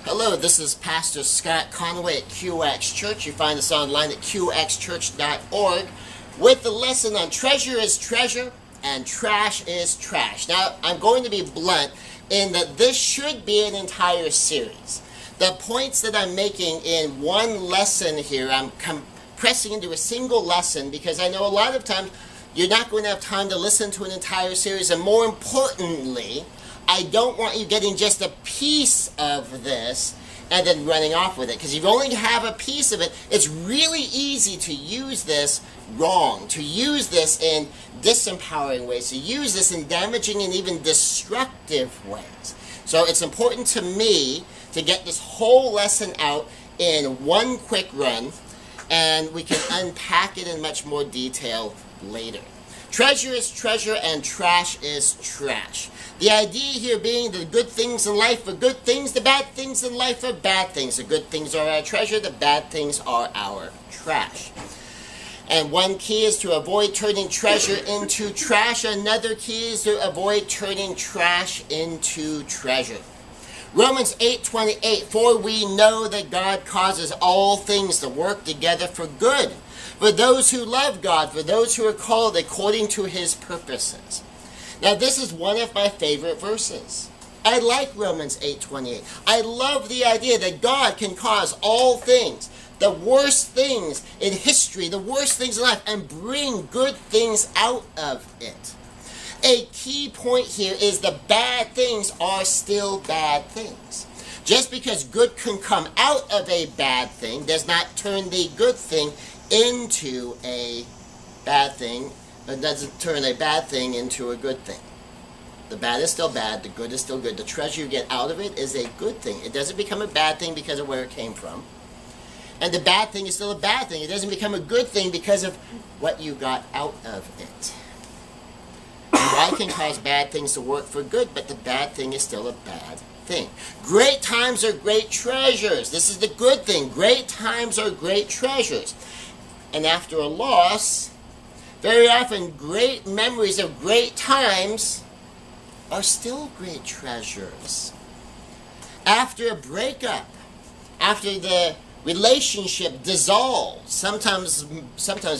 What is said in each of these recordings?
Hello, this is Pastor Scott Conway at QXChurch. You find us online at QXChurch.org with the lesson on treasure is treasure and trash is trash. Now, I'm going to be blunt in that this should be an entire series. The points that I'm making in one lesson here, I'm compressing into a single lesson because I know a lot of times you're not going to have time to listen to an entire series, and more importantly, I don't want you getting just a piece of this and then running off with it. Because if you only have a piece of it, it's really easy to use this wrong, to use this in disempowering ways, to use this in damaging and even destructive ways. So it's important to me to get this whole lesson out in one quick run, and we can unpack it in much more detail later. Treasure is treasure and trash is trash. The idea here being the good things in life are good things, the bad things in life are bad things. The good things are our treasure, the bad things are our trash. And one key is to avoid turning treasure into trash. Another key is to avoid turning trash into treasure. Romans 8:28, for we know that God causes all things to work together for good, for those who love God, for those who are called according to his purposes. Now, this is one of my favorite verses. I like Romans 8:28. I love the idea that God can cause all things, the worst things in history, the worst things in life, and bring good things out of it. A key point here is the bad things are still bad things. Just because good can come out of a bad thing does not turn the good thing into a bad thing. It doesn't turn a bad thing into a good thing. The bad is still bad, the good is still good. The treasure you get out of it is a good thing. It doesn't become a bad thing because of where it came from. And the bad thing is still a bad thing. It doesn't become a good thing because of what you got out of it. God can cause bad things to work for good, but the bad thing is still a bad thing. Great times are great treasures. This is the good thing. Great times are great treasures. And after a loss, very often great memories of great times are still great treasures. After a breakup, after the relationship dissolves, sometimes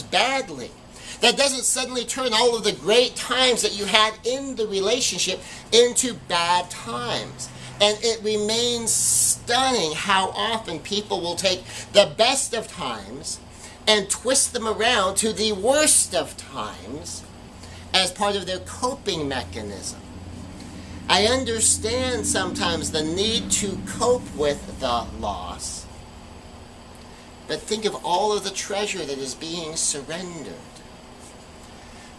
badly, that doesn't suddenly turn all of the great times that you had in the relationship into bad times. And it remains stunning how often people will take the best of times and twist them around to the worst of times as part of their coping mechanism. I understand sometimes the need to cope with the loss, but think of all of the treasure that is being surrendered.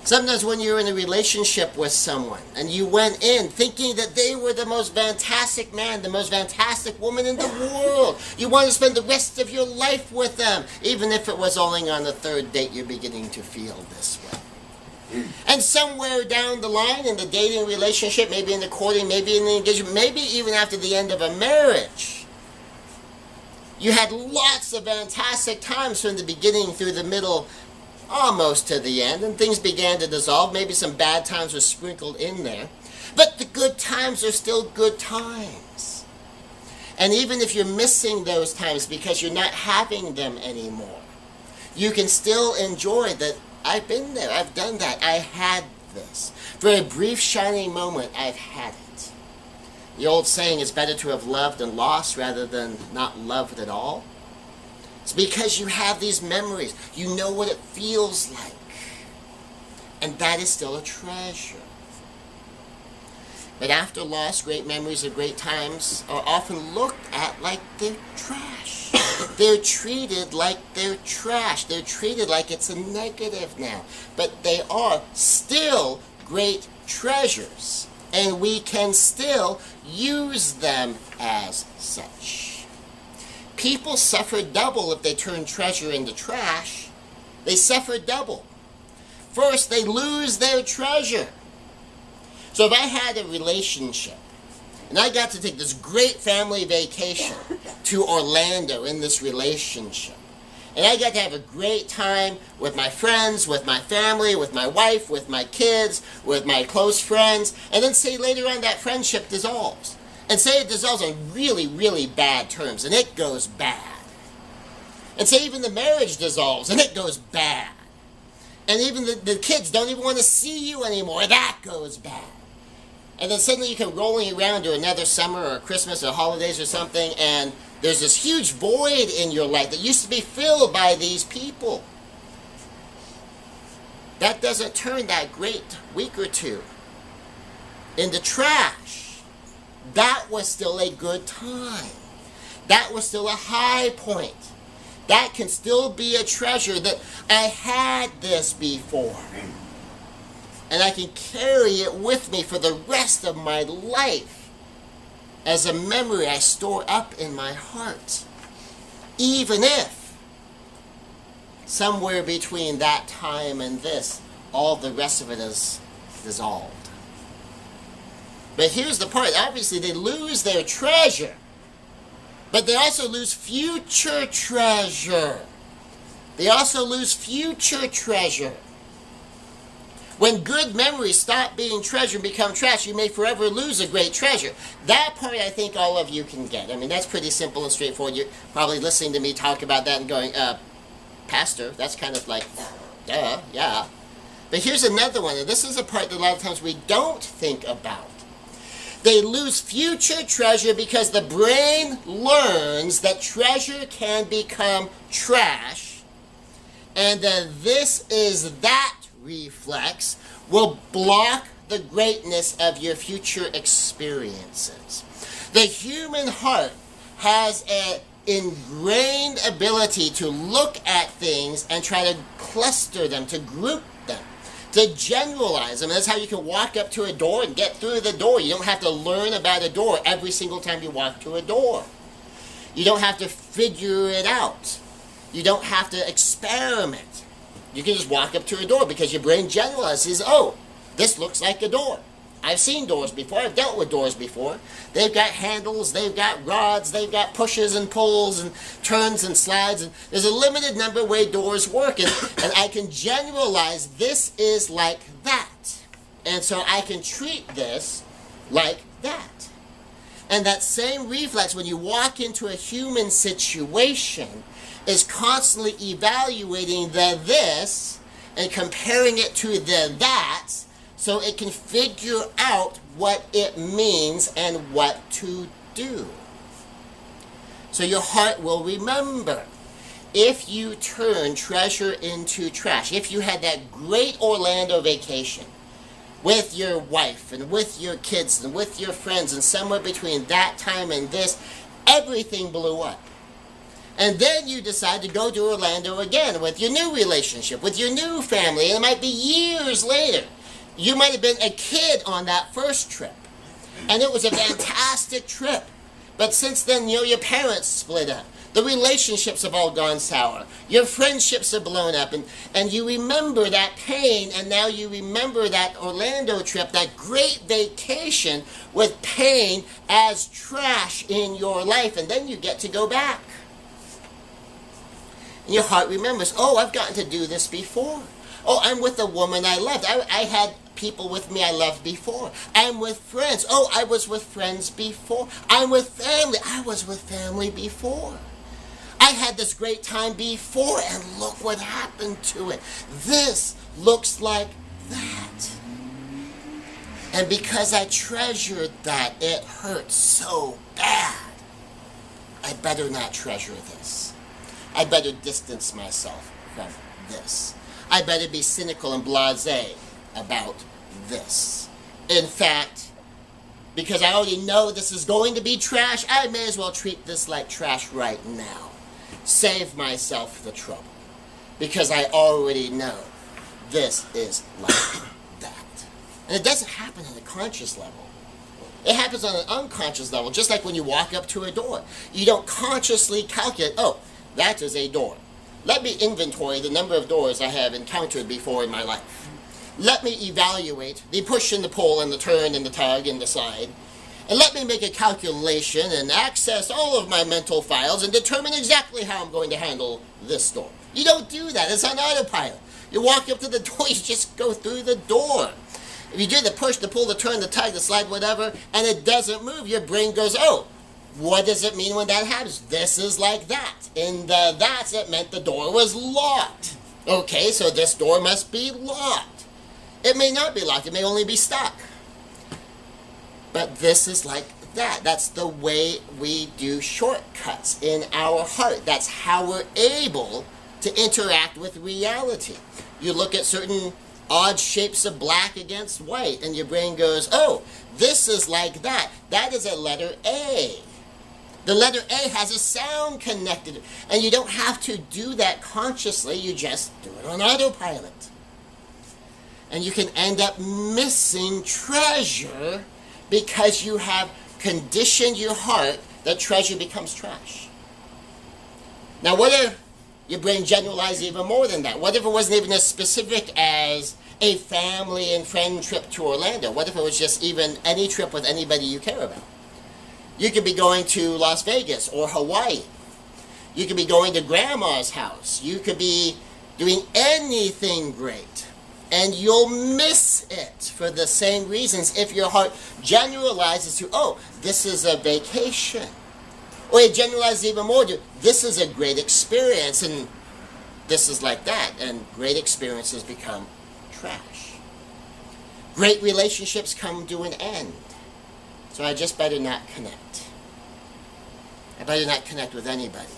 Sometimes when you're in a relationship with someone and you went in thinking that they were the most fantastic man, the most fantastic woman in the world, you want to spend the rest of your life with them, even if it was only on the third date you're beginning to feel this way. And somewhere down the line in the dating relationship, maybe in the courting, maybe in the engagement, maybe even after the end of a marriage, you had lots of fantastic times from the beginning through the middle, almost to the end, and things began to dissolve. Maybe some bad times were sprinkled in there, but the good times are still good times. And even if you're missing those times because you're not having them anymore, you can still enjoy that. I've been there, I've done that, I had this. For a brief shining moment, I've had it. The old saying, it's better to have loved and lost rather than not loved at all. It's because you have these memories. You know what it feels like. And that is still a treasure. But after loss, great memories of great times are often looked at like they're trash. They're treated like they're trash. They're treated like it's a negative now. But they are still great treasures. And we can still use them as such. People suffer double if they turn treasure into trash. They suffer double. First, they lose their treasure. So if I had a relationship, and I got to take this great family vacation to Orlando in this relationship, and I got to have a great time with my friends, with my family, with my wife, with my kids, with my close friends, and then say later on that friendship dissolves. And say it dissolves on really, really bad terms, and it goes bad. And say even the marriage dissolves, and it goes bad. And even the kids don't even want to see you anymore, that goes bad. And then suddenly you come rolling around to another summer or Christmas or holidays or something, and there's this huge void in your life that used to be filled by these people. That doesn't turn that great week or two into trash. That was still a good time. That was still a high point. That can still be a treasure that I had this before. And I can carry it with me for the rest of my life as a memory I store up in my heart. Even if somewhere between that time and this, all the rest of it is dissolved. But here's the part. Obviously, they lose their treasure. But they also lose future treasure. They also lose future treasure. When good memories stop being treasure and become trash, you may forever lose a great treasure. That part I think all of you can get. I mean, that's pretty simple and straightforward. You're probably listening to me talk about that and going, Pastor, that's kind of like, duh, yeah. But here's another one, and this is a part that a lot of times we don't think about. They lose future treasure because the brain learns that treasure can become trash, and that this is that reflex will block the greatness of your future experiences. The human heart has an ingrained ability to look at things and try to cluster them, to group them, to generalize them. That's how you can walk up to a door and get through the door. You don't have to learn about a door every single time you walk to a door. You don't have to figure it out. You don't have to experiment. You can just walk up to a door because your brain generalizes, oh, this looks like a door. I've seen doors before. I've dealt with doors before. They've got handles, they've got rods, they've got pushes and pulls and turns and slides. And there's a limited number of way doors work. And I can generalize this is like that. And so I can treat this like that. And that same reflex when you walk into a human situation is constantly evaluating the this and comparing it to the that, so it can figure out what it means and what to do. So your heart will remember. If you turn treasure into trash, if you had that great Orlando vacation with your wife and with your kids and with your friends, and somewhere between that time and this, everything blew up. And then you decide to go to Orlando again with your new relationship, with your new family, and it might be years later. You might have been a kid on that first trip, and it was a fantastic trip. But since then, your parents split up. The relationships have all gone sour. Your friendships have blown up, and you remember that pain, and now you remember that Orlando trip, that great vacation, with pain as trash in your life, and then you get to go back. And your heart remembers, oh, I've gotten to do this before. Oh, I'm with a woman I loved. I had people with me I loved before. I'm with friends. Oh, I was with friends before. I'm with family. I was with family before. I had this great time before, and look what happened to it. This looks like that. And because I treasured that, it hurts so bad. I better not treasure this. I better distance myself from this. I better be cynical and blasé about this. In fact, because I already know this is going to be trash, I may as well treat this like trash right now. Save myself the trouble. Because I already know this is like that. And it doesn't happen on a conscious level. It happens on an unconscious level, just like when you walk up to a door. You don't consciously calculate, oh, that is a door. Let me inventory the number of doors I have encountered before in my life. Let me evaluate the push and the pull and the turn and the tug and the slide. And let me make a calculation and access all of my mental files and determine exactly how I'm going to handle this door. You don't do that. It's on autopilot. You walk up to the door, you just go through the door. If you do the push, the pull, the turn, the tug, the slide, whatever, and it doesn't move, your brain goes, oh, what does it mean when that happens? This is like that. In the that's, it meant the door was locked. Okay, so this door must be locked. It may not be locked. It may only be stuck. But this is like that. That's the way we do shortcuts in our heart. That's how we're able to interact with reality. You look at certain odd shapes of black against white, and your brain goes, oh, this is like that. That is a letter A. The letter A has a sound connected, and you don't have to do that consciously. You just do it on autopilot. And you can end up missing treasure because you have conditioned your heart that treasure becomes trash. Now, what if your brain generalized even more than that? What if it wasn't even as specific as a family and friend trip to Orlando? What if it was just even any trip with anybody you care about? You could be going to Las Vegas or Hawaii. You could be going to grandma's house. You could be doing anything great. And you'll miss it for the same reasons if your heart generalizes to, oh, this is a vacation. Or it generalizes even more to, this is a great experience, and this is like that. And great experiences become trash. Great relationships come to an end. So I just better not connect. I better not connect with anybody.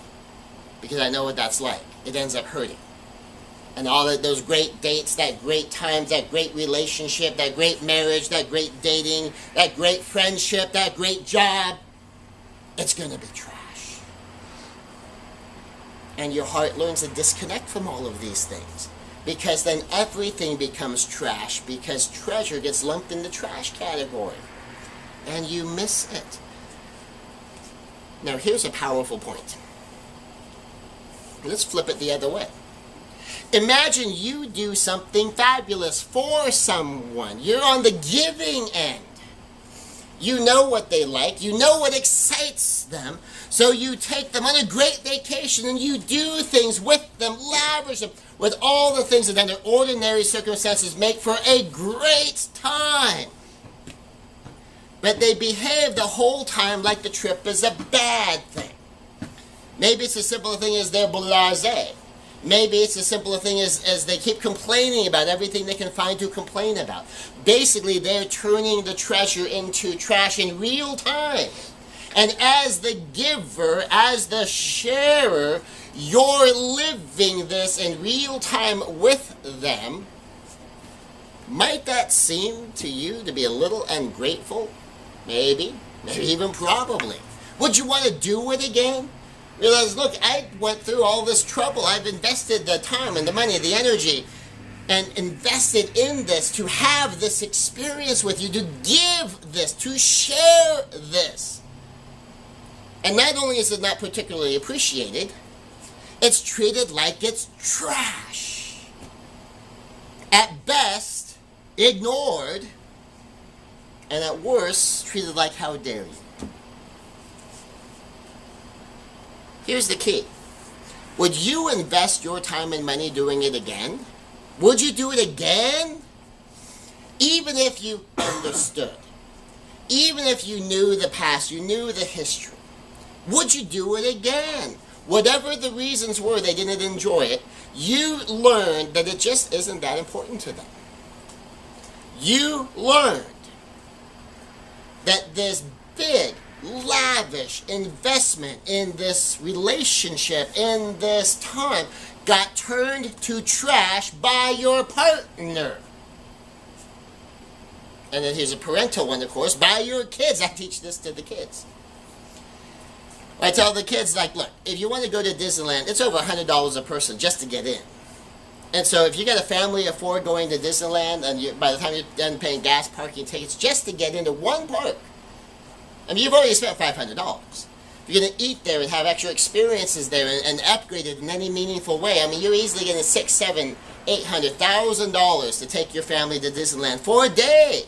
Because I know what that's like. It ends up hurting. And all of those great dates, that great times, that great relationship, that great marriage, that great dating, that great friendship, that great job, it's going to be trash. And your heart learns to disconnect from all of these things. Because then everything becomes trash, because treasure gets lumped in the trash category. And you miss it. Now here's a powerful point. Let's flip it the other way. Imagine you do something fabulous for someone. You're on the giving end. You know what they like. You know what excites them. So you take them on a great vacation and you do things with them, lavish them with all the things that under ordinary circumstances make for a great time. But they behave the whole time like the trip is a bad thing. Maybe it's as simple a thing as they're blasé. Maybe it's as simple a thing as they keep complaining about everything they can find to complain about. Basically, they're turning the treasure into trash in real time. And as the giver, as the sharer, you're living this in real time with them. Might that seem to you to be a little ungrateful? Maybe even probably. Would you want to do it again? Realize, look, I went through all this trouble. I've invested the time and the money, the energy, and invested in this to have this experience with you, to give this, to share this. And not only is it not particularly appreciated, it's treated like it's trash. At best, ignored, and at worst, treated like, how dare you. Here's the key. Would you invest your time and money doing it again? Would you do it again? Even if you understood. Even if you knew the past, you knew the history. Would you do it again? Whatever the reasons were they didn't enjoy it, you learned that it just isn't that important to them. You learned that this big, lavish investment in this relationship, in this time, got turned to trash by your partner. And then here's a parental one, of course, by your kids. I teach this to the kids. I tell the kids, like, look, if you want to go to Disneyland, it's over $100 a person just to get in. And so if you got a family of 4 going to Disneyland, and by the time you're done paying gas, parking tickets, just to get into one park, I mean, you've already spent $500. If you're going to eat there and have extra experiences there and upgrade it in any meaningful way, I mean, you're easily getting $600,000, $700,000, $800,000 to take your family to Disneyland for a day.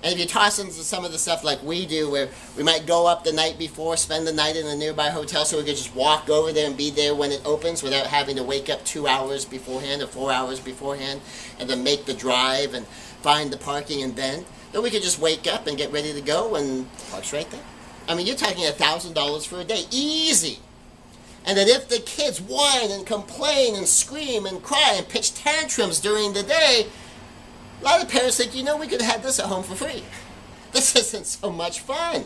And if you toss into some of the stuff like we do, where we might go up the night before, spend the night in a nearby hotel so we could just walk over there and be there when it opens without having to wake up 2 hours beforehand or 4 hours beforehand and then make the drive and find the parking and then we could just wake up and get ready to go and park's right there. I mean, you're talking $1,000 for a day. Easy. And that if the kids whine and complain and scream and cry and pitch tantrums during the day, a lot of parents think, we could have had this at home for free. This isn't so much fun.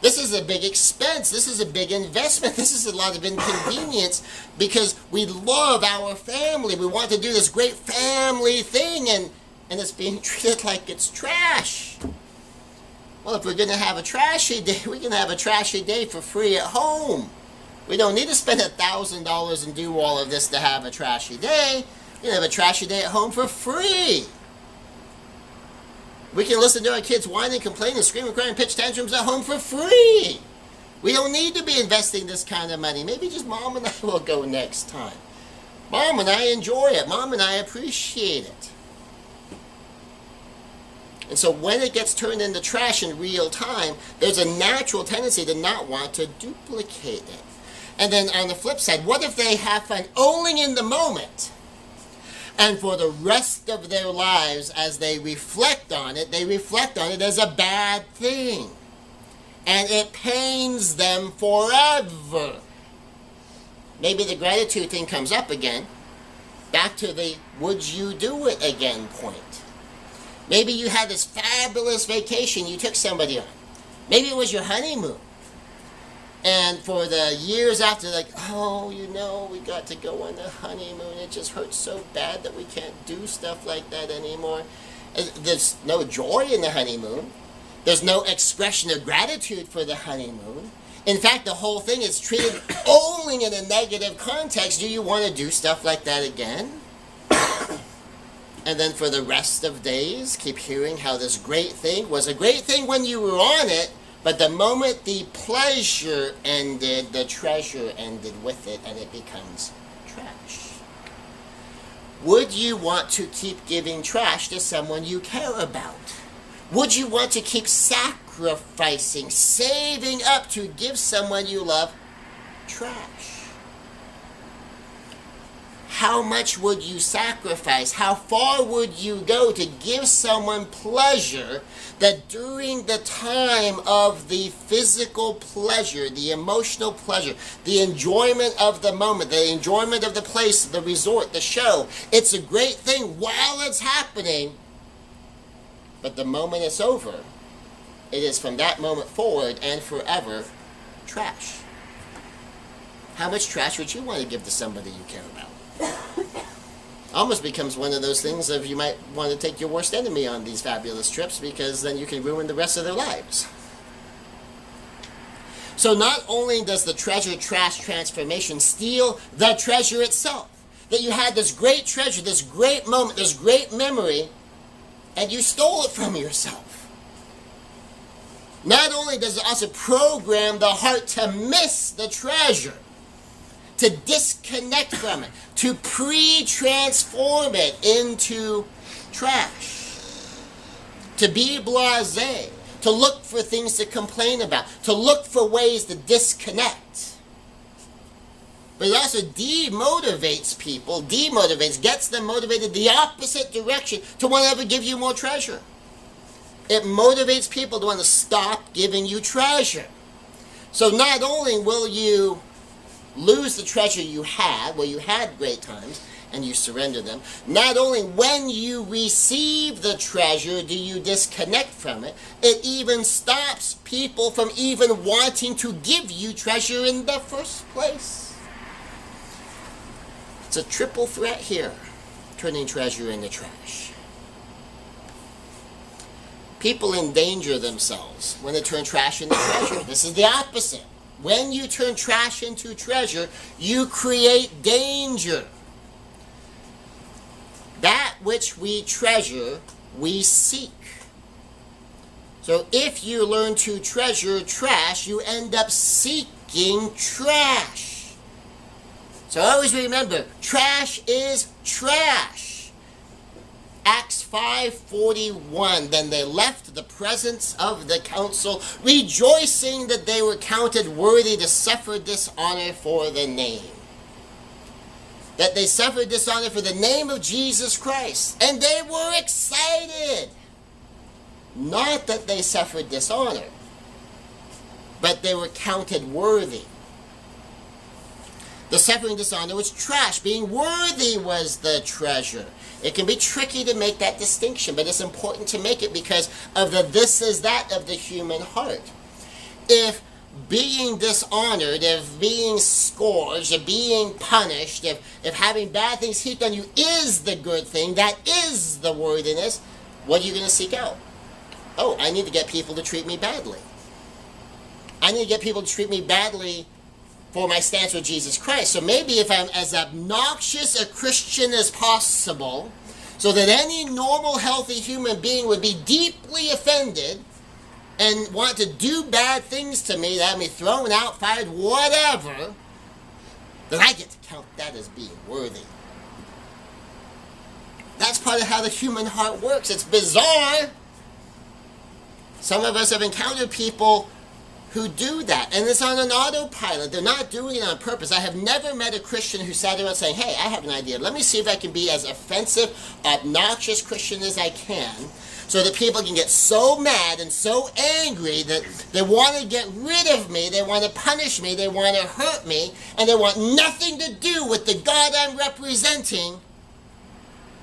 This is a big expense. This is a big investment. This is a lot of inconvenience because we love our family. We want to do this great family thing, and it's being treated like it's trash. Well, if we're going to have a trashy day, we can have a trashy day for free at home. We don't need to spend $1,000 and do all of this to have a trashy day. We can have a trashy day at home for free. We can listen to our kids whine and complain and scream and cry and pitch tantrums at home for free. We don't need to be investing this kind of money. Maybe just Mom and I will go next time. Mom and I enjoy it. Mom and I appreciate it. And so when it gets turned into trash in real time, there's a natural tendency to not want to duplicate it. And then on the flip side, what if they have fun only in the moment? And for the rest of their lives, as they reflect on it as a bad thing. And it pains them forever. Maybe the gratitude thing comes up again. Back to the would you do it again point. Maybe you had this fabulous vacation you took somebody on. Maybe it was your honeymoon. And for the years after, like, oh, we got to go on the honeymoon. It just hurts so bad that we can't do stuff like that anymore. There's no joy in the honeymoon. There's no expression of gratitude for the honeymoon. In fact, the whole thing is treated only in a negative context. Do you want to do stuff like that again? And then for the rest of days, keep hearing how this great thing was a great thing when you were on it, but the moment the pleasure ended, the treasure ended with it, and it becomes trash. Would you want to keep giving trash to someone you care about? Would you want to keep sacrificing, saving up to give someone you love trash? How much would you sacrifice? How far would you go to give someone pleasure that during the time of the physical pleasure, the emotional pleasure, the enjoyment of the moment, the enjoyment of the place, the resort, the show, it's a great thing while it's happening, but the moment it's over, it is from that moment forward and forever trash. How much trash would you want to give to somebody you care about? Almost becomes one of those things of you might want to take your worst enemy on these fabulous trips because then you can ruin the rest of their lives. So not only does the treasure-trash transformation steal the treasure itself, that you had this great treasure, this great moment, this great memory, and you stole it from yourself. Not only does it also program the heart to miss the treasure, to disconnect from it, to pre-transform it into trash, to be blasé, to look for things to complain about, to look for ways to disconnect. But it also demotivates people, gets them motivated the opposite direction to want to ever give you more treasure. It motivates people to want to stop giving you treasure. So not only will you lose the treasure you had, well, you had great times, and you surrender them. Not only when you receive the treasure do you disconnect from it, it even stops people from even wanting to give you treasure in the first place. It's a triple threat here, turning treasure into trash. People endanger themselves when they turn trash into treasure. This is the opposite. When you turn trash into treasure, you create danger. That which we treasure, we seek. So if you learn to treasure trash, you end up seeking trash. So always remember, trash is trash. Acts 5:41, then they left the presence of the council, rejoicing that they were counted worthy to suffer dishonor for the name. that they suffered dishonor for the name of Jesus Christ. And they were excited. Not that they suffered dishonor, but they were counted worthy. The suffering dishonor was trash. Being worthy was the treasure. It can be tricky to make that distinction, but it's important to make it because of the this is that of the human heart. If being dishonored, if being scourged, if being punished, if having bad things heaped on you is the good thing, that is the worthiness, what are you going to seek out? Oh, I need to get people to treat me badly. I need to get people to treat me badly for my stance with Jesus Christ. So maybe if I'm as obnoxious a Christian as possible, so that any normal, healthy human being would be deeply offended and want to do bad things to me, that have me thrown out, fired, whatever, then I get to count that as being worthy. That's part of how the human heart works. It's bizarre. Some of us have encountered people who do that, and it's on an autopilot. They're not doing it on purpose. I have never met a Christian who sat around saying, hey, I have an idea. Let me see if I can be as offensive, obnoxious Christian as I can, so that people can get so mad and so angry that they want to get rid of me, they want to punish me, they want to hurt me, and they want nothing to do with the God I'm representing,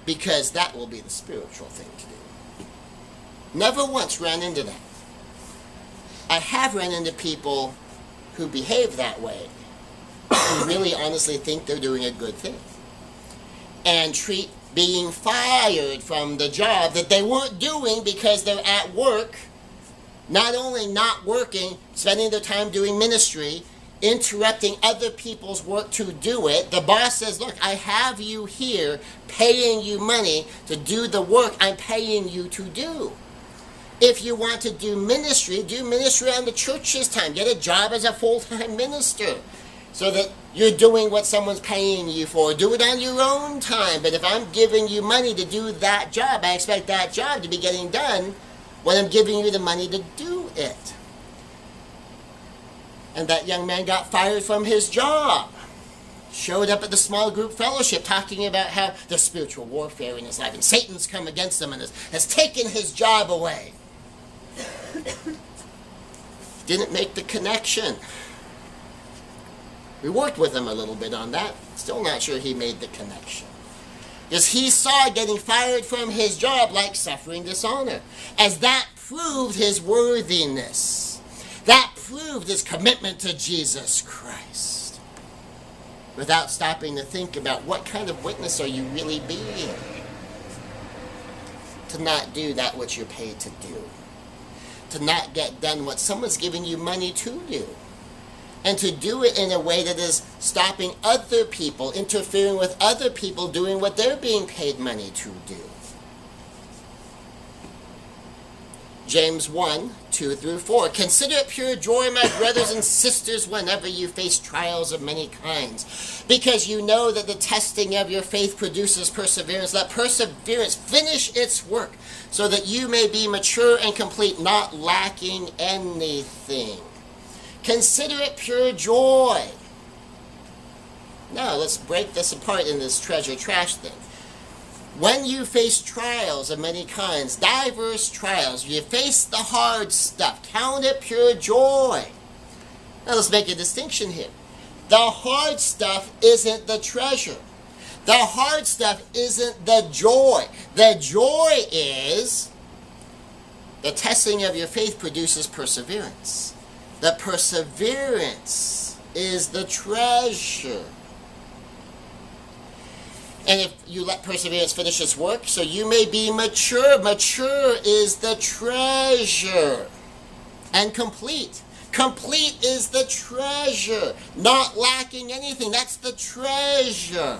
because that will be the spiritual thing to do. Never once ran into that. I have run into people who behave that way, who really honestly think they're doing a good thing, and treat being fired from the job that they weren't doing because they're at work, not only not working, spending their time doing ministry, interrupting other people's work to do it. The boss says, look, I have you here paying you money to do the work I'm paying you to do. If you want to do ministry on the church's time. Get a job as a full-time minister so that you're doing what someone's paying you for. Do it on your own time. But if I'm giving you money to do that job, I expect that job to be getting done when I'm giving you the money to do it. And that young man got fired from his job. Showed up at the small group fellowship talking about how there's spiritual warfare in his life and Satan's come against him and has taken his job away. Didn't make the connection. We worked with him a little bit on that. Still not sure he made the connection. Because he saw getting fired from his job like suffering dishonor, as that proved his worthiness. That proved his commitment to Jesus Christ. Without stopping to think about what kind of witness are you really being? To not do that which you're paid to do. To not get done what someone's giving you money to do. And to do it in a way that is stopping other people, interfering with other people doing what they're being paid money to do. James 1, 2 through 4. Consider it pure joy, my brothers and sisters, whenever you face trials of many kinds, because you know that the testing of your faith produces perseverance. Let perseverance finish its work, so that you may be mature and complete, not lacking anything. Consider it pure joy. Now, let's break this apart in this treasure trash thing. When you face trials of many kinds, diverse trials, you face the hard stuff. Count it pure joy. Now, let's make a distinction here. The hard stuff isn't the treasure. The hard stuff isn't the joy. The joy is the testing of your faith produces perseverance. The perseverance is the treasure. And if you let perseverance finish its work, so you may be mature. Mature is the treasure. And complete. Complete is the treasure. Not lacking anything. That's the treasure.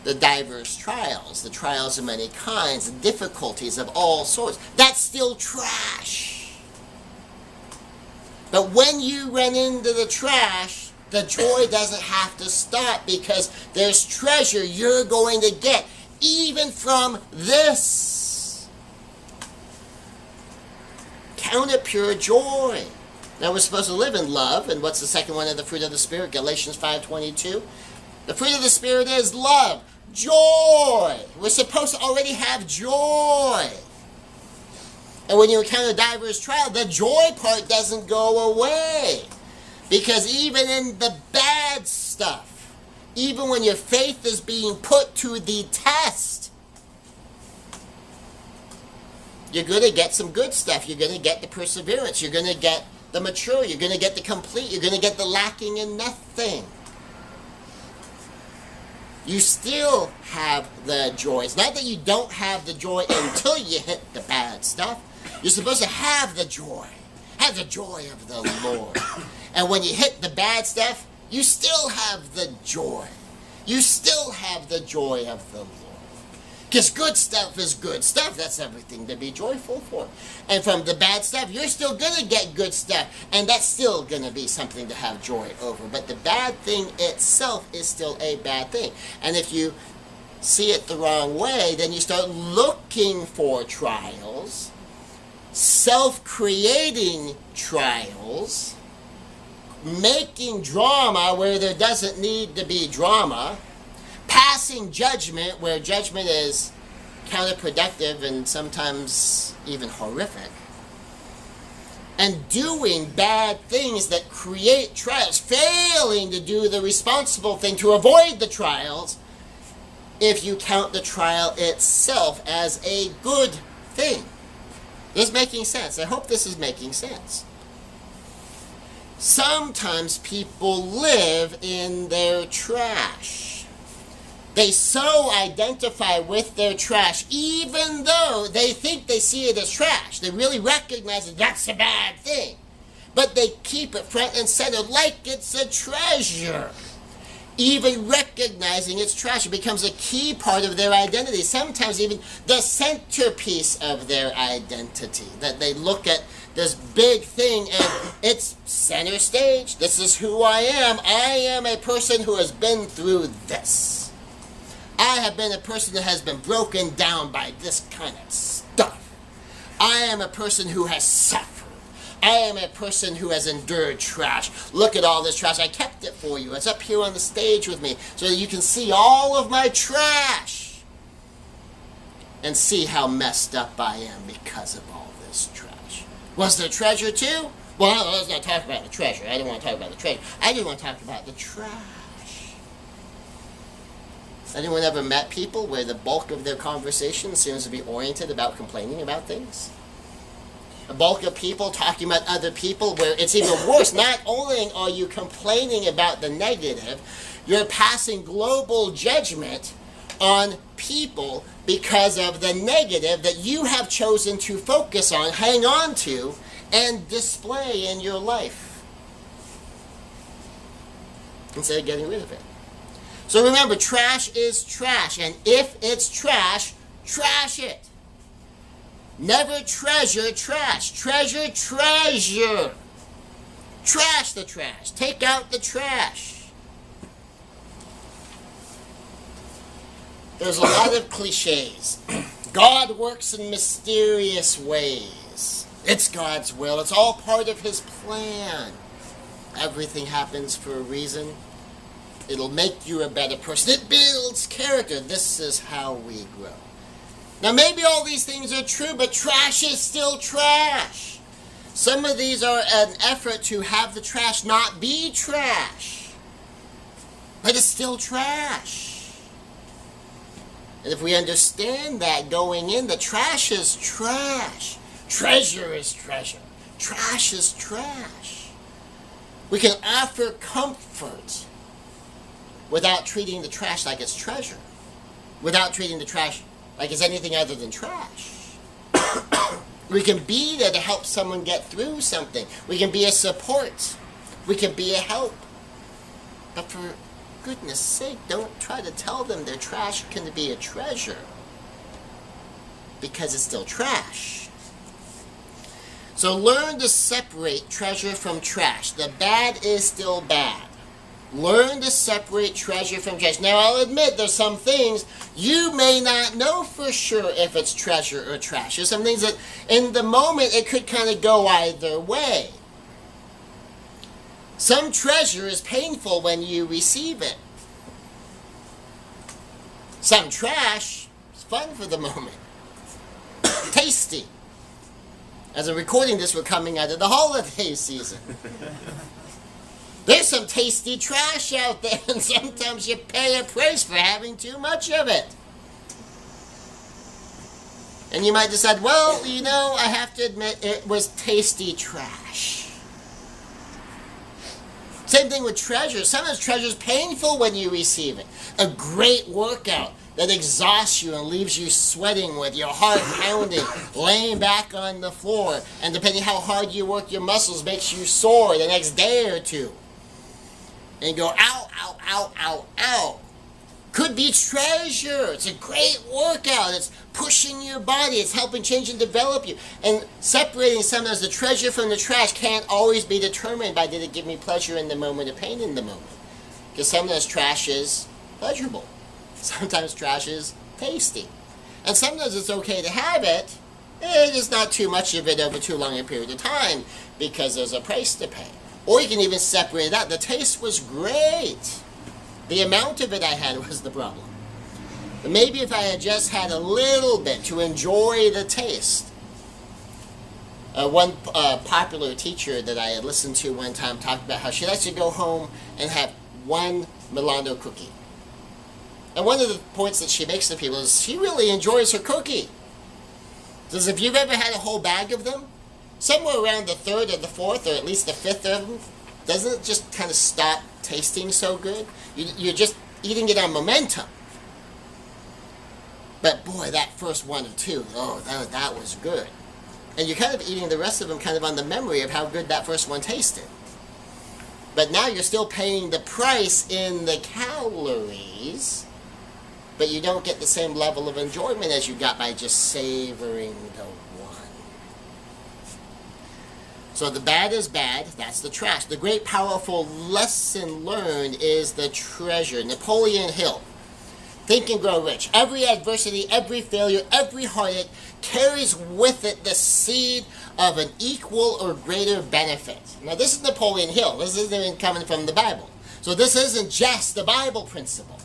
The diverse trials, the trials of many kinds, the difficulties of all sorts, that's still trash. But when you run into the trash, the joy doesn't have to stop, because there's treasure you're going to get even from this. Count it pure joy. Now we're supposed to live in love, and what's the second one of the fruit of the Spirit? Galatians 5:22. The fruit of the Spirit is love, joy. We're supposed to already have joy. And when you encounter diverse trial, the joy part doesn't go away. Because even in the bad stuff, even when your faith is being put to the test, you're going to get some good stuff. You're going to get the perseverance. You're going to get the mature. You're going to get the complete. You're going to get the lacking in nothing. You still have the joy. It's not that you don't have the joy until you hit the bad stuff. You're supposed to have the joy. Have the joy of the Lord. And when you hit the bad stuff, you still have the joy. You still have the joy of the Lord. Because good stuff is good stuff. That's everything to be joyful for. And from the bad stuff, you're still going to get good stuff. And that's still going to be something to have joy over. But the bad thing itself is still a bad thing. And if you see it the wrong way, then you start looking for trials, self-creating trials, making drama where there doesn't need to be drama, passing judgment where judgment is counterproductive and sometimes even horrific, and doing bad things that create trials, failing to do the responsible thing to avoid the trials if you count the trial itself as a good thing. This is making sense. I hope this is making sense. Sometimes people live in their trash. They so identify with their trash, even though they think they see it as trash. They really recognize that that's a bad thing. But they keep it front and center like it's a treasure. Even recognizing it's trash, it becomes a key part of their identity. Sometimes even the centerpiece of their identity. That they look at this big thing and it's center stage. This is who I am. I am a person who has been through this. I have been a person that has been broken down by this kind of stuff. I am a person who has suffered. I am a person who has endured trash. Look at all this trash. I kept it for you. It's up here on the stage with me so that you can see all of my trash and see how messed up I am because of all this trash. Was there treasure too? Well, let's not talk about the treasure. I didn't want to talk about the treasure. I just want to talk about the trash. Anyone ever met people where the bulk of their conversation seems to be oriented about complaining about things? A bulk of people talking about other people where it's even worse. Not only are you complaining about the negative, you're passing global judgment on people because of the negative that you have chosen to focus on, hang on to, and display in your life instead of getting rid of it. So remember, trash is trash, and if it's trash, trash it. Never treasure trash. Treasure treasure. Trash the trash. Take out the trash. There's a lot of cliches. God works in mysterious ways. It's God's will. It's all part of His plan. Everything happens for a reason. It'll make you a better person. It builds character. This is how we grow. Now, maybe all these things are true, but trash is still trash. Some of these are an effort to have the trash not be trash. But it's still trash. And if we understand that going in, the trash is trash. Treasure is treasure. Trash is trash. We can offer comfort without treating the trash like it's treasure. Without treating the trash like it's anything other than trash. We can be there to help someone get through something. We can be a support. We can be a help. But for goodness sake, don't try to tell them their trash can be a treasure. Because it's still trash. So learn to separate treasure from trash. The bad is still bad. Learn to separate treasure from trash. Now, I'll admit there's some things you may not know for sure if it's treasure or trash. There's some things that in the moment it could kind of go either way. Some treasure is painful when you receive it. Some trash is fun for the moment. Tasty. As I'm recording this, we're coming out of the holiday season. There's some tasty trash out there, and sometimes you pay a price for having too much of it. And you might decide, well, you know, I have to admit it was tasty trash. Same thing with treasure. Sometimes treasure is painful when you receive it. A great workout that exhausts you and leaves you sweating with your heart pounding, laying back on the floor, and depending how hard you work your muscles makes you sore the next day or two. And you go, ow, ow, ow, ow, ow. Could be treasure. It's a great workout. It's pushing your body. It's helping change and develop you. And separating sometimes the treasure from the trash can't always be determined by did it give me pleasure in the moment or pain in the moment. Because sometimes trash is pleasurable. Sometimes trash is tasty. And sometimes it's okay to have it. It is not too much of it over too long a period of time because there's a price to pay. Or you can even separate it out. The taste was great. The amount of it I had was the problem. But maybe if I had just had a little bit to enjoy the taste. One popular teacher that I had listened to one time talked about how she likes to go home and have one Milano cookie. And one of the points that she makes to people is she really enjoys her cookie. Because if you've ever had a whole bag of them, somewhere around the third or the fourth or at least the fifth of them, doesn't it just kind of stop tasting so good? You're just eating it on momentum. But boy, that first one or two, oh, that was good. And you're kind of eating the rest of them kind of on the memory of how good that first one tasted. But now you're still paying the price in the calories, but you don't get the same level of enjoyment as you got by just savoring the one. So the bad is bad, that's the trash. The great powerful lesson learned is the treasure. Napoleon Hill, Think and Grow Rich. Every adversity, every failure, every heartache carries with it the seed of an equal or greater benefit. Now this is Napoleon Hill. This isn't even coming from the Bible. So this isn't just the Bible principle.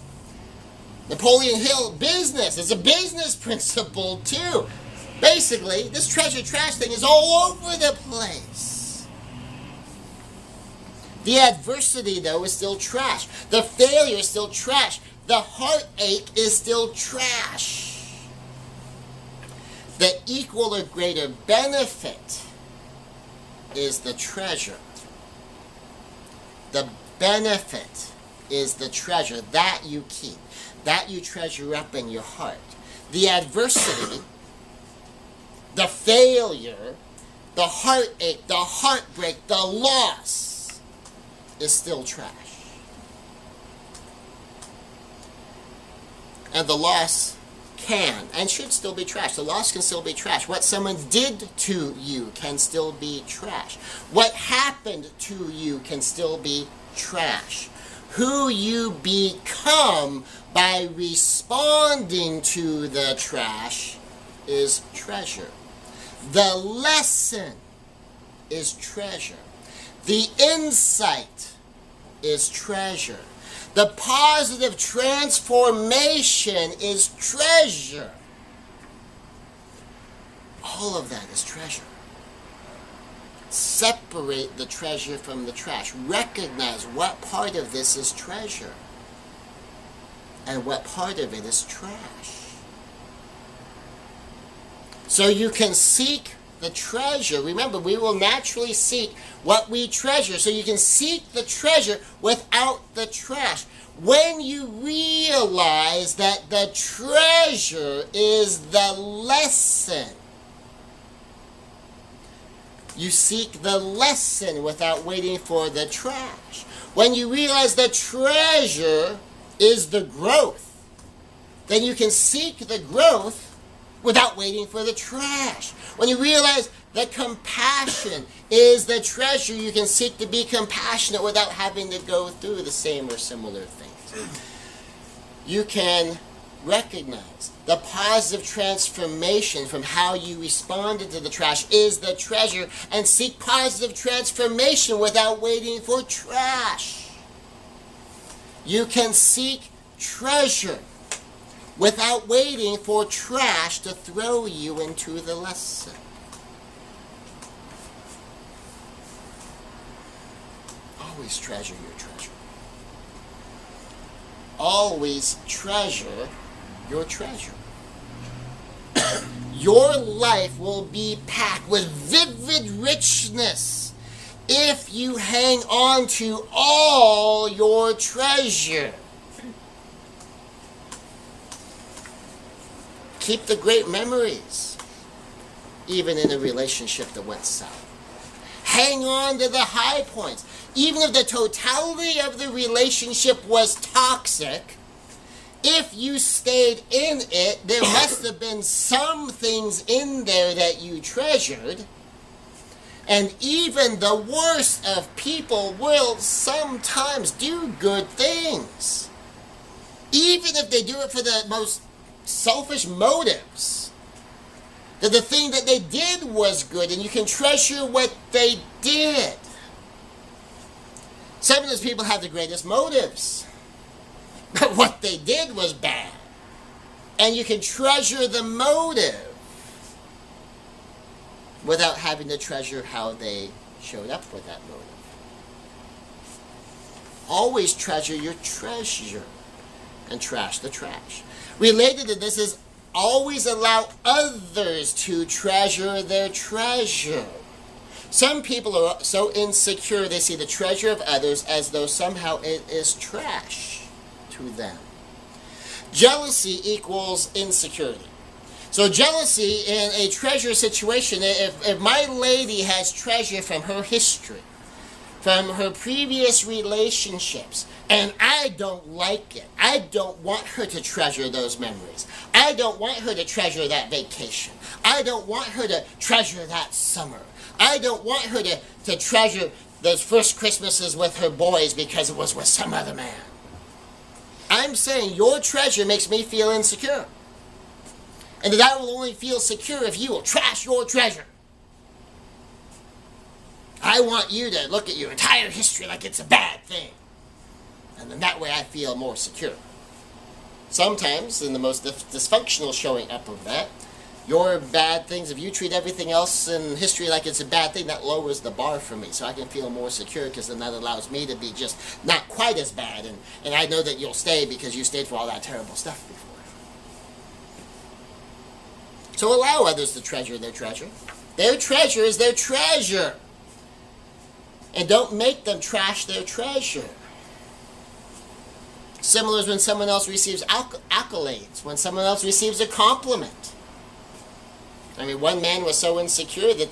Napoleon Hill business is a business principle too. Basically, this treasure trash thing is all over the place. The adversity, though, is still trash. The failure is still trash. The heartache is still trash. The equal or greater benefit is the treasure. The benefit is the treasure that you keep, that you treasure up in your heart. The adversity, the failure, the heartache, the heartbreak, the loss is still trash. And the loss can and should still be trash. The loss can still be trash. What someone did to you can still be trash. What happened to you can still be trash. Who you become by responding to the trash is treasure. The lesson is treasure. The insight is treasure. The positive transformation is treasure. All of that is treasure. Separate the treasure from the trash. Recognize what part of this is treasure and what part of it is trash. So you can seek the treasure. Remember, we will naturally seek what we treasure. So you can seek the treasure without the trash. When you realize that the treasure is the lesson, you seek the lesson without waiting for the trash. When you realize the treasure is the growth, then you can seek the growth without waiting for the trash. When you realize that compassion is the treasure, you can seek to be compassionate without having to go through the same or similar things. You can recognize the positive transformation from how you responded to the trash is the treasure, and seek positive transformation without waiting for trash. You can seek treasure without waiting for trash to throw you into the lesson. Always treasure your treasure. Always treasure your treasure. Your life will be packed with vivid richness if you hang on to all your treasure. Keep the great memories, even in a relationship that went south. Hang on to the high points. Even if the totality of the relationship was toxic, if you stayed in it, there must have been some things in there that you treasured. And even the worst of people will sometimes do good things. Even if they do it for the most selfish motives. That the thing that they did was good, and you can treasure what they did. Some of those people have the greatest motives. But what they did was bad. And you can treasure the motive without having to treasure how they showed up with that motive. Always treasure your treasure and trash the trash. Related to this is always allow others to treasure their treasure. Some people are so insecure they see the treasure of others as though somehow it is trash to them. Jealousy equals insecurity. So jealousy in a treasure situation, if my lady has treasure from her history, from her previous relationships, and I don't like it, I don't want her to treasure those memories. I don't want her to treasure that vacation. I don't want her to treasure that summer. I don't want her to treasure those first Christmases with her boys because it was with some other man. I'm saying your treasure makes me feel insecure. And that I will only feel secure if you will trash your treasure. I want you to look at your entire history like it's a bad thing. And then that way I feel more secure. Sometimes, in the most dysfunctional showing up of that, your bad things, if you treat everything else in history like it's a bad thing, that lowers the bar for me. So I can feel more secure because then that allows me to be just not quite as bad. And I know that you'll stay because you stayed for all that terrible stuff before. So allow others to treasure their treasure. Their treasure is their treasure. And don't make them trash their treasure. Similar as when someone else receives accolades, when someone else receives a compliment. I mean, one man was so insecure that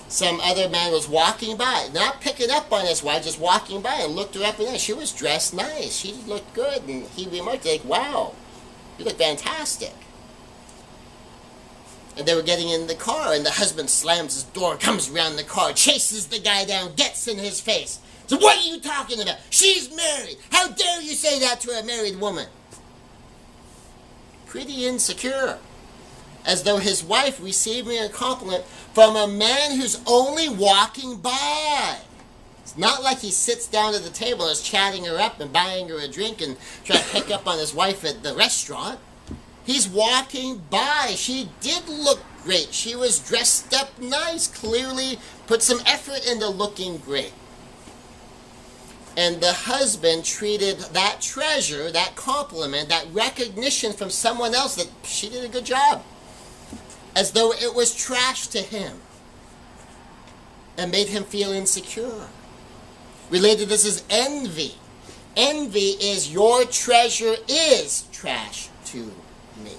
some other man was walking by, not picking up on his wife, just walking by and looked her up and down. She was dressed nice. She looked good. And he remarked, like, wow, you look fantastic. And they were getting in the car, and the husband slams his door, comes around the car, chases the guy down, gets in his face. So what are you talking about? She's married. How dare you say that to a married woman? Pretty insecure. As though his wife receiving a compliment from a man who's only walking by. It's not like he sits down at the table and is chatting her up and buying her a drink and trying to pick up on his wife at the restaurant. He's walking by. She did look great. She was dressed up nice. Clearly put some effort into looking great. And the husband treated that treasure, that compliment, that recognition from someone else that she did a good job, as though it was trash to him and made him feel insecure. Related to this is envy. Envy is your treasure is trash to me.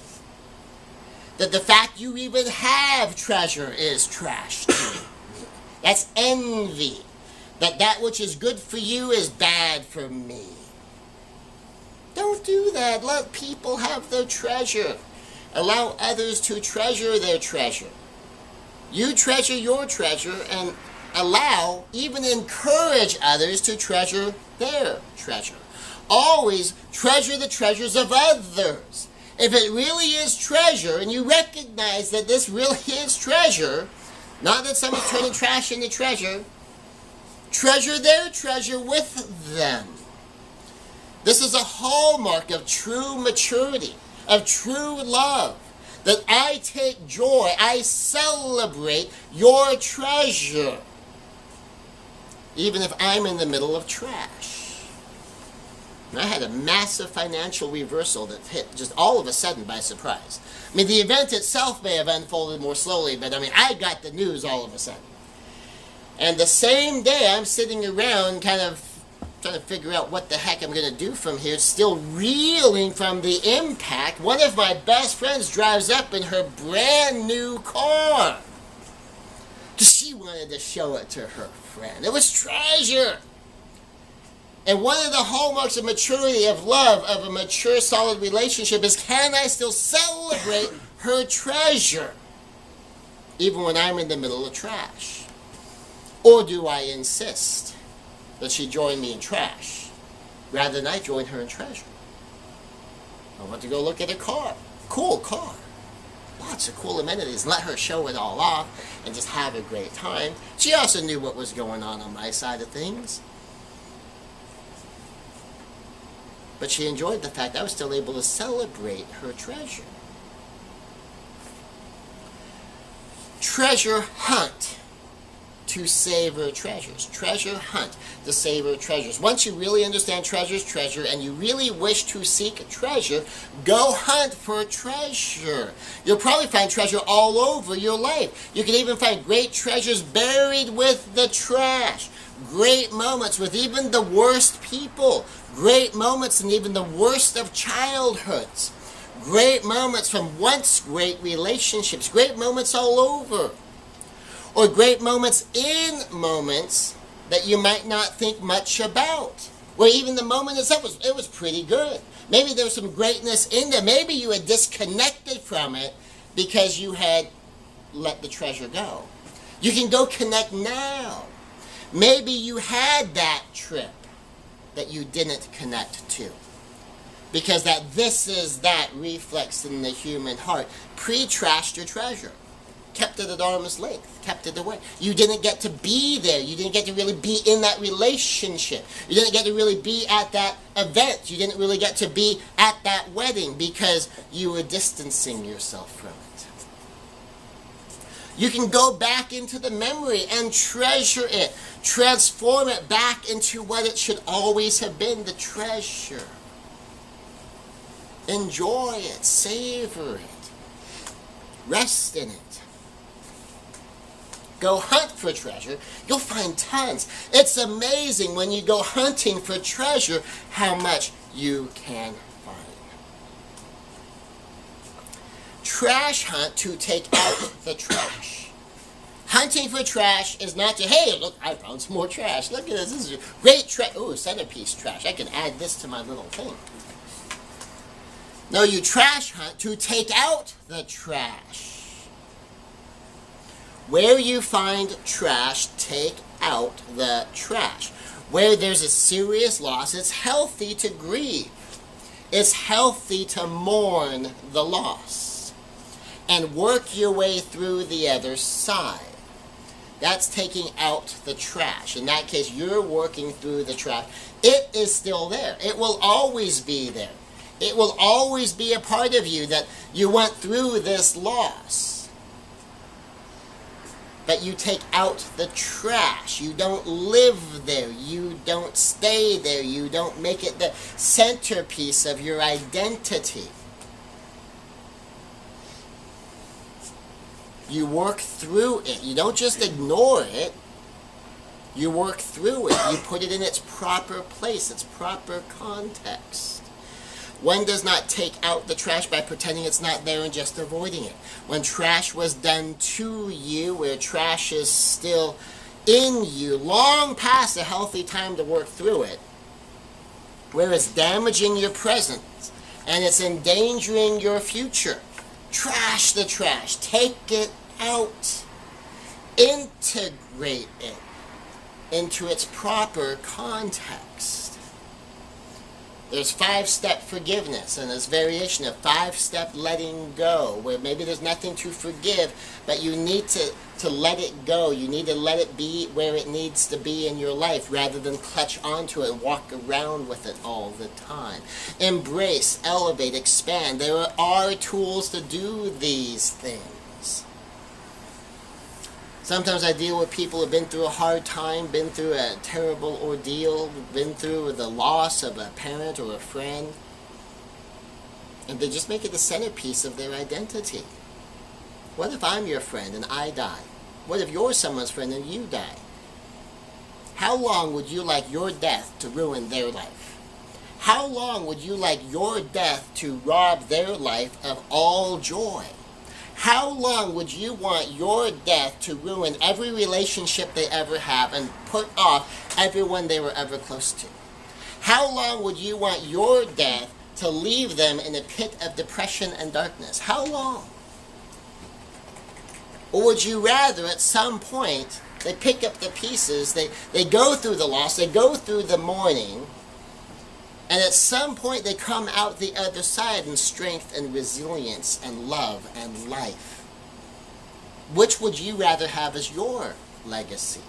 That the fact you even have treasure is trash to me. That's envy. That which is good for you is bad for me. Don't do that. Let people have their treasure. Allow others to treasure their treasure. You treasure your treasure and allow, even encourage others to treasure their treasure. Always treasure the treasures of others. If it really is treasure, and you recognize that this really is treasure, not that somebody's turning trash into treasure, treasure their treasure with them. This is a hallmark of true maturity. of true love, that I take joy, I celebrate your treasure, even if I'm in the middle of trash. And I had a massive financial reversal that hit just all of a sudden by surprise. I mean, the event itself may have unfolded more slowly, but I mean, I got the news all of a sudden. And the same day, I'm sitting around kind of trying to figure out what the heck I'm going to do from here, still reeling from the impact. One of my best friends drives up in her brand new car, because she wanted to show it to her friend. It was treasure. And one of the hallmarks of maturity, of love, of a mature, solid relationship is, can I still celebrate her treasure even when I'm in the middle of trash? Or do I insist that she join me in trash rather than I join her in treasure? I want to go look at her car. Cool car. Lots of cool amenities. Let her show it all off and just have a great time. She also knew what was going on my side of things. But she enjoyed the fact I was still able to celebrate her treasure. Treasure hunt to savor treasures. Treasure hunt to savor treasures. Once you really understand treasure's treasure and you really wish to seek treasure, go hunt for treasure. You'll probably find treasure all over your life. You can even find great treasures buried with the trash. Great moments with even the worst people. Great moments in even the worst of childhoods. Great moments from once great relationships. Great moments all over. Or great moments in moments that you might not think much about. Where even the moment itself was pretty good. Maybe there was some greatness in there. Maybe you had disconnected from it because you had let the treasure go. You can go connect now. Maybe you had that trip that you didn't connect to. Because that this is that reflex in the human heart. Pre-trashed your treasure. Kept it at arm's length. Kept it away. You didn't get to be there. You didn't get to really be in that relationship. You didn't get to really be at that event. You didn't really get to be at that wedding because you were distancing yourself from it. You can go back into the memory and treasure it. Transform it back into what it should always have been, the treasure. Enjoy it. Savor it. Rest in it. Go hunt for treasure. You'll find tons. It's amazing when you go hunting for treasure how much you can find. Trash hunt to take out the trash. Hunting for trash is not to, hey, look, I found some more trash. Look at this. This is great trash. Ooh, centerpiece trash. I can add this to my little thing. No, you trash hunt to take out the trash. Where you find trash, take out the trash. Where there's a serious loss, it's healthy to grieve. It's healthy to mourn the loss. And work your way through the other side. That's taking out the trash. In that case, you're working through the trash. It is still there. It will always be there. It will always be a part of you that you went through this loss. But you take out the trash. You don't live there. You don't stay there. You don't make it the centerpiece of your identity. You work through it. You don't just ignore it. You work through it. You put it in its proper place, its proper context. One does not take out the trash by pretending it's not there and just avoiding it. When trash was done to you, where trash is still in you, long past a healthy time to work through it, where it's damaging your present and it's endangering your future, trash the trash. Take it out. Integrate it into its proper context. There's 5-step forgiveness, and there's variation of 5-step letting go, where maybe there's nothing to forgive, but you need to let it go. You need to let it be where it needs to be in your life, rather than clutch onto it and walk around with it all the time. Embrace, elevate, expand. There are tools to do these things. Sometimes I deal with people who have been through a hard time, been through a terrible ordeal, been through the loss of a parent or a friend, and they just make it the centerpiece of their identity. What if I'm your friend and I die? What if you're someone's friend and you die? How long would you like your death to ruin their life? How long would you like your death to rob their life of all joy? How long would you want your death to ruin every relationship they ever have and put off everyone they were ever close to? How long would you want your death to leave them in a pit of depression and darkness? How long? Or would you rather at some point they pick up the pieces, they go through the loss, they go through the mourning, and at some point they come out the other side in strength and resilience and love and life? Which would you rather have as your legacy?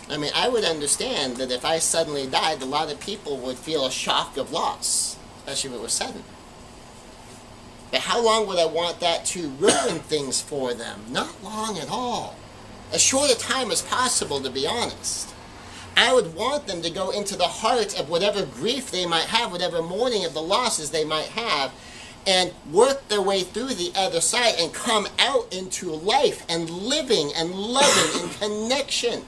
I mean, I would understand that if I suddenly died, a lot of people would feel a shock of loss, especially if it was sudden. But how long would I want that to ruin things for them? Not long at all. As short a time as possible, to be honest. I would want them to go into the heart of whatever grief they might have, whatever mourning of the losses they might have, and work their way through the other side and come out into life and living and loving and connection.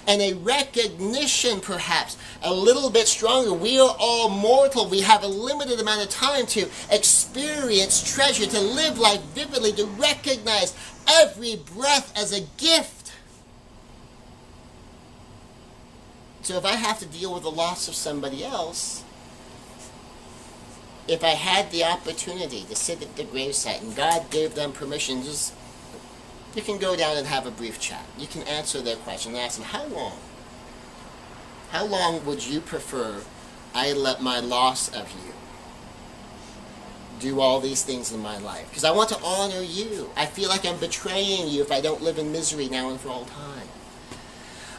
And a recognition, perhaps, a little bit stronger. We are all mortal. We have a limited amount of time to experience treasure, to live life vividly, to recognize every breath as a gift. So if I have to deal with the loss of somebody else, if I had the opportunity to sit at the gravesite and God gave them permission, just you can go down and have a brief chat. You can answer their question and ask them, how long? How long would you prefer I let my loss of you do all these things in my life? Because I want to honor you. I feel like I'm betraying you if I don't live in misery now and for all time.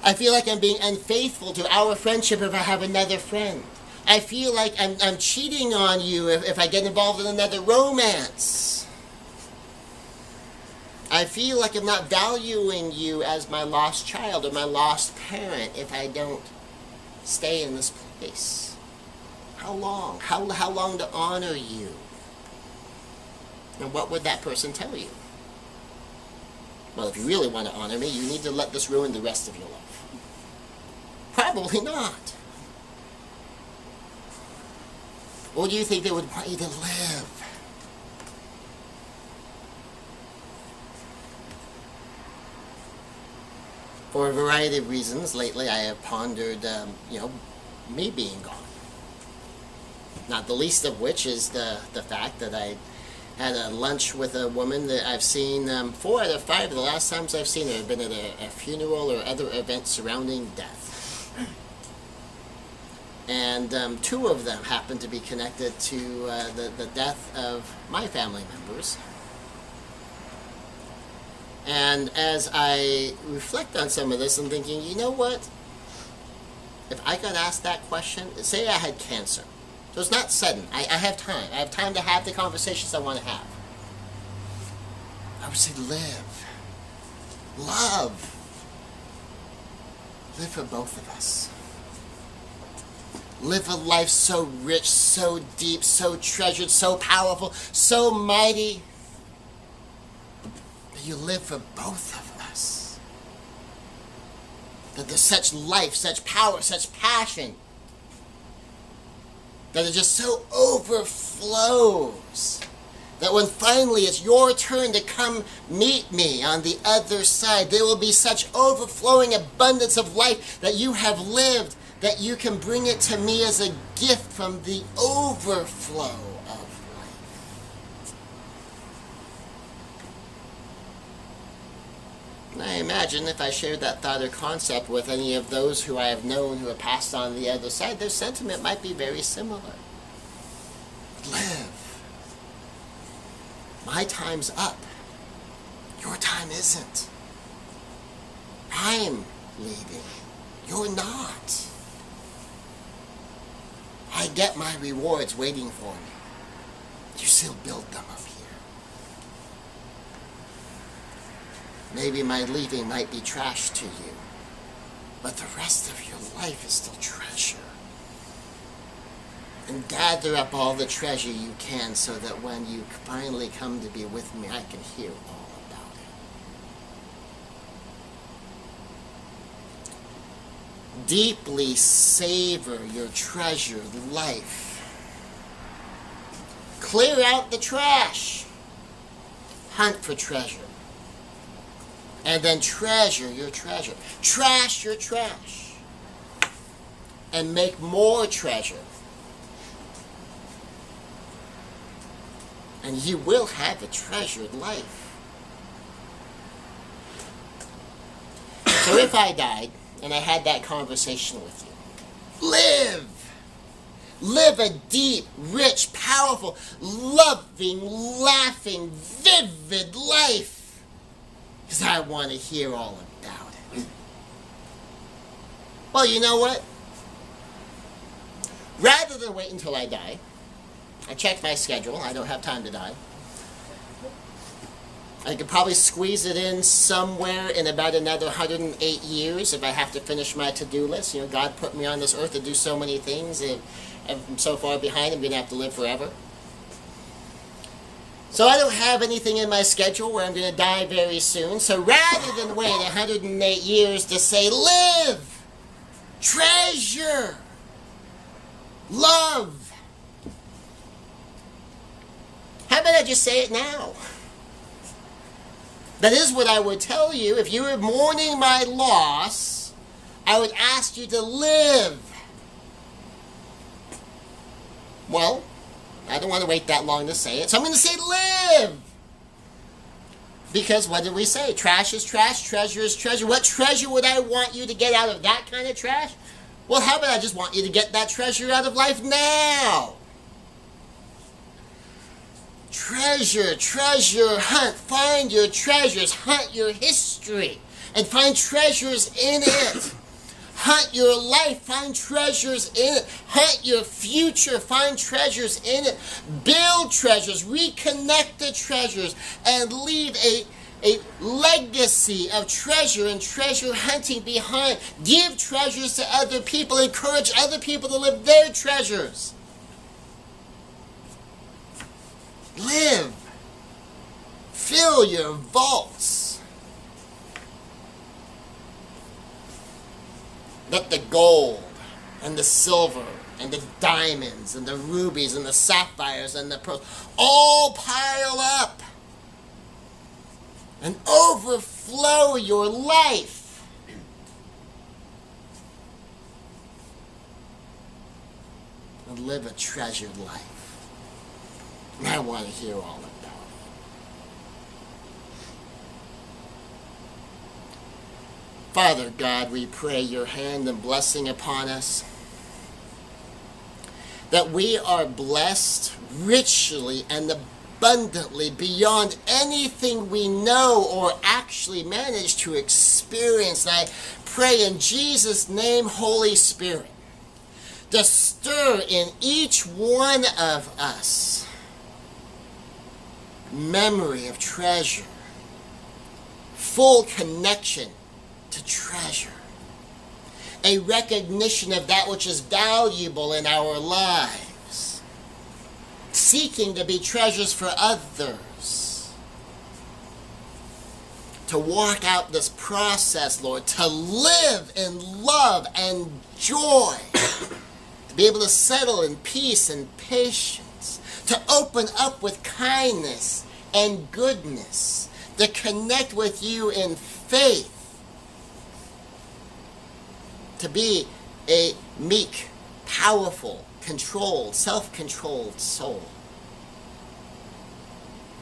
I feel like I'm being unfaithful to our friendship if I have another friend. I feel like I'm cheating on you if I get involved in another romance. I feel like I'm not valuing you as my lost child or my lost parent if I don't stay in this place. How long? How long to honor you? And what would that person tell you? Well, if you really want to honor me, you need to let this ruin the rest of your life. Probably not. Or do you think they would want you to live? For a variety of reasons, lately I have pondered, me being gone. Not the least of which is the fact that I had a lunch with a woman that I've seen 4 out of 5 of the last times I've seen her have been at a funeral or other event surrounding death. And 2 of them happen to be connected to the death of my family members. And as I reflect on some of this, I'm thinking, you know what? If I got asked that question, say I had cancer. So it's not sudden. I have time. I have time to have the conversations I want to have. I would say live. Love. Live for both of us. Live a life so rich, so deep, so treasured, so powerful, so mighty. You live for both of us. That there's such life, such power, such passion, that it just so overflows, that when finally it's your turn to come meet me on the other side, there will be such overflowing abundance of life that you have lived, that you can bring it to me as a gift from the overflow of life. And I imagine if I shared that thought or concept with any of those who I have known who have passed on the other side, their sentiment might be very similar. Live. My time's up. Your time isn't. I'm leaving. You're not. I get my rewards waiting for me. You still build them up here. Maybe my leaving might be trash to you, but the rest of your life is still treasure. And gather up all the treasure you can so that when you finally come to be with me, I can hear all about it. Deeply savor your treasured life. Clear out the trash. Hunt for treasure. And then treasure your treasure. Trash your trash. And make more treasure. And you will have a treasured life. So if I died and I had that conversation with you, live! Live a deep, rich, powerful, loving, laughing, vivid life. Because I want to hear all about it. Well, you know what? Rather than wait until I die, I checked my schedule. I don't have time to die. I could probably squeeze it in somewhere in about another 108 years if I have to finish my to-do list. You know, God put me on this earth to do so many things. If I'm so far behind, I'm going to have to live forever. So I don't have anything in my schedule where I'm going to die very soon. So rather than wait 108 years to say, live, treasure, love, how about I just say it now? That is what I would tell you. If you were mourning my loss, I would ask you to live. Well, I don't want to wait that long to say it, so I'm going to say live. Because what did we say? Trash is trash, treasure is treasure. What treasure would I want you to get out of that kind of trash? Well, how about I just want you to get that treasure out of life now? Treasure, treasure, hunt. Find your treasures. Hunt your history. And find treasures in it. Hunt your life. Find treasures in it. Hunt your future. Find treasures in it. Build treasures. Reconnect the treasures. And leave a legacy of treasure and treasure hunting behind. Give treasures to other people. Encourage other people to live their treasures. Live. Fill your vaults. Let the gold and the silver and the diamonds and the rubies and the sapphires and the pearls all pile up and overflow your life. And live a treasured life. And I want to hear all about it. Father God, we pray your hand and blessing upon us. That we are blessed richly and abundantly beyond anything we know or actually manage to experience. And I pray in Jesus' name, Holy Spirit, to stir in each one of us memory of treasure, full connection to treasure, a recognition of that which is valuable in our lives, seeking to be treasures for others, to walk out this process, Lord, to live in love and joy, to be able to settle in peace and patience, to open up with kindness and goodness, to connect with you in faith, to be a meek, powerful, controlled, self-controlled soul.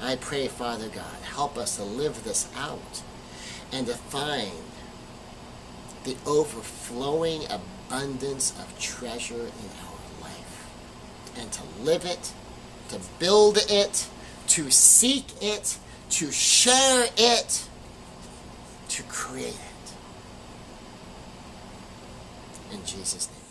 I pray, Father God, help us to live this out and to find the overflowing abundance of treasure in our life, and to live it, to build it, to seek it, to share it, to create it. In Jesus' name.